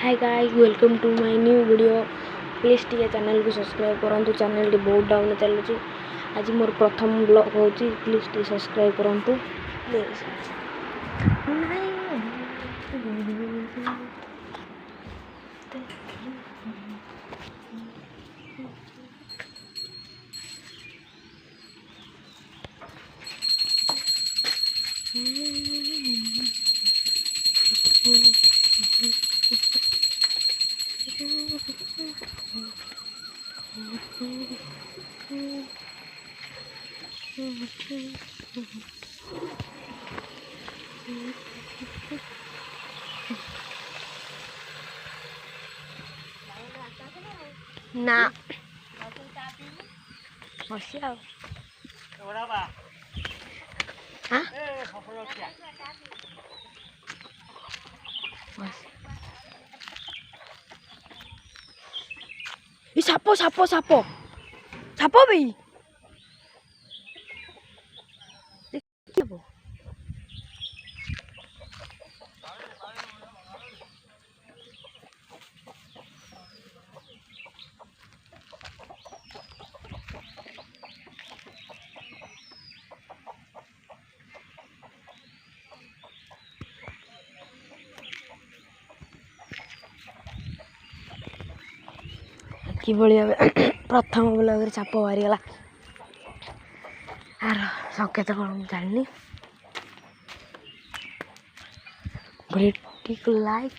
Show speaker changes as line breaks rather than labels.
Hi guys, welcome to my new video. Please टी channel को subscribe करूँ। Channel बहुत डाउन चलुची। आज मोर प्रथम ब्लॉग हो, प्लीज टी सब्सक्राइब करूँ प्लीज। ना Masih Hah? Masih. Ih, sapo. Sapo bi. Sapo. किभଳି प्रथम ब्लॉग रे चाप बाहरीगला आर संकेत कौन मुझे जानी लाइक